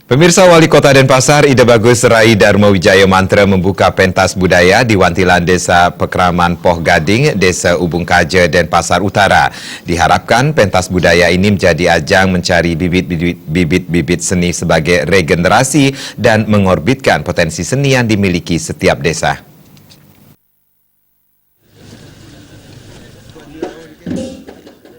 Pemirsa, Wali Kota Denpasar Ida Bagus Rai Dharma Wijaya Mantra membuka pentas budaya di Wantilan Desa Pekraman Poh Gading, Desa Ubung Kaja, Denpasar Utara. Diharapkan pentas budaya ini menjadi ajang mencari bibit-bibit seni sebagai regenerasi dan mengorbitkan potensi seni yang dimiliki setiap desa.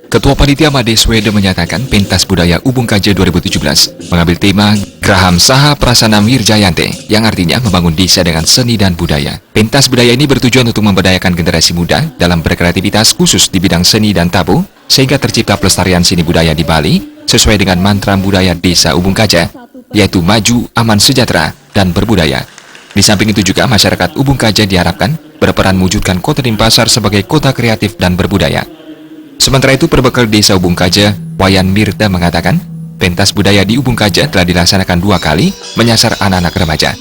Ketua Panitia Made Swede menyatakan pentas budaya Ubung Kaja 2017 mengambil tema Graham Saha Prasana Wirjayante yang artinya membangun desa dengan seni dan budaya. Pentas budaya ini bertujuan untuk memberdayakan generasi muda dalam berkreativitas khusus di bidang seni dan tabu sehingga tercipta pelestarian seni budaya di Bali sesuai dengan mantra budaya Desa Ubung Kaja, yaitu maju, aman, sejahtera, dan berbudaya. Di samping itu juga masyarakat Ubung Kaja diharapkan berperan mewujudkan Kota Denpasar sebagai kota kreatif dan berbudaya. Sementara itu, perbekal Desa Ubung Kaja, Wayan Mirta mengatakan, pentas budaya di Ubung Kaja telah dilaksanakan 2 kali menyasar anak-anak remaja.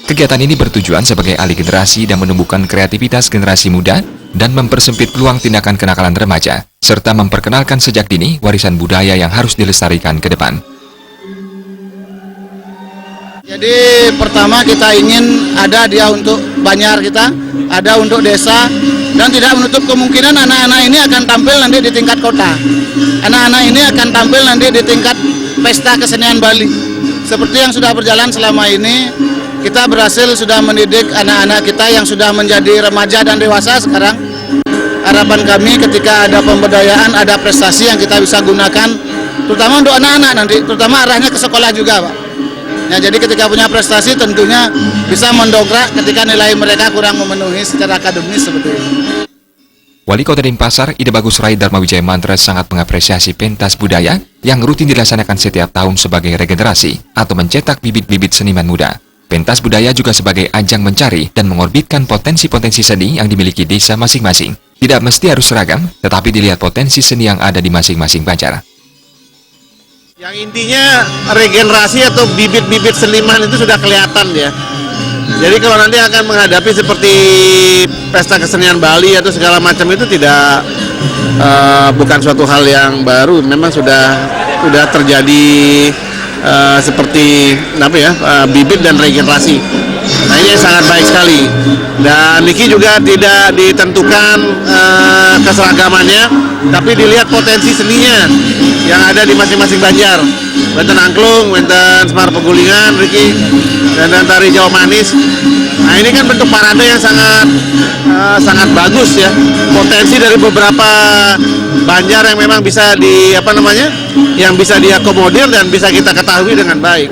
Kegiatan ini bertujuan sebagai alih generasi dan menumbuhkan kreativitas generasi muda dan mempersempit peluang tindakan kenakalan remaja, serta memperkenalkan sejak dini warisan budaya yang harus dilestarikan ke depan. Jadi pertama kita ingin ada dia untuk Banjar kita, ada untuk desa, dan tidak menutup kemungkinan anak-anak ini akan tampil nanti di tingkat kota. Anak-anak ini akan tampil nanti di tingkat pesta kesenian Bali. Seperti yang sudah berjalan selama ini, kita berhasil sudah mendidik anak-anak kita yang sudah menjadi remaja dan dewasa sekarang. Harapan kami ketika ada pemberdayaan, ada prestasi yang kita bisa gunakan, terutama untuk anak-anak nanti, terutama arahnya ke sekolah juga, Pak. Ya, jadi ketika punya prestasi tentunya bisa mendongkrak ketika nilai mereka kurang memenuhi secara akademis seperti ini. Wali Kota Denpasar Ida Bagus Rai Dharma Wijaya Mantra sangat mengapresiasi pentas budaya yang rutin dilaksanakan setiap tahun sebagai regenerasi atau mencetak bibit-bibit seniman muda. Pentas budaya juga sebagai ajang mencari dan mengorbitkan potensi-potensi seni yang dimiliki desa masing-masing. Tidak mesti harus seragam, tetapi dilihat potensi seni yang ada di masing-masing Banjar. Yang intinya regenerasi atau bibit-bibit seniman itu sudah kelihatan ya. Jadi kalau nanti akan menghadapi seperti pesta kesenian Bali atau segala macam itu tidak bukan suatu hal yang baru. Memang sudah terjadi seperti apa ya, bibit dan regenerasi. Nah, ini sangat baik sekali. Dan Niki juga tidak ditentukan keseragamannya, tapi dilihat potensi seninya yang ada di masing-masing Banjar. Wenten angklung, wenten semar pegulingan, Riki, dan tari Jawa Manis. Nah, ini kan bentuk parade yang sangat bagus ya. Potensi dari beberapa Banjar yang memang bisa yang bisa diakomodir dan bisa kita ketahui dengan baik.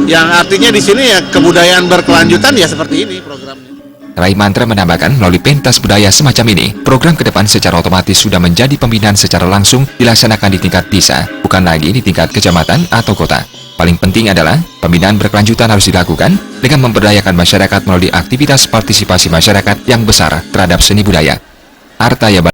Yang artinya di sini ya kebudayaan berkelanjutan ya seperti ini programnya. Rai Mantra menambahkan melalui pentas budaya semacam ini, program ke depan secara otomatis sudah menjadi pembinaan secara langsung dilaksanakan di tingkat desa, bukan lagi di tingkat kecamatan atau kota. Paling penting adalah pembinaan berkelanjutan harus dilakukan dengan memberdayakan masyarakat melalui aktivitas partisipasi masyarakat yang besar terhadap seni budaya. Artaya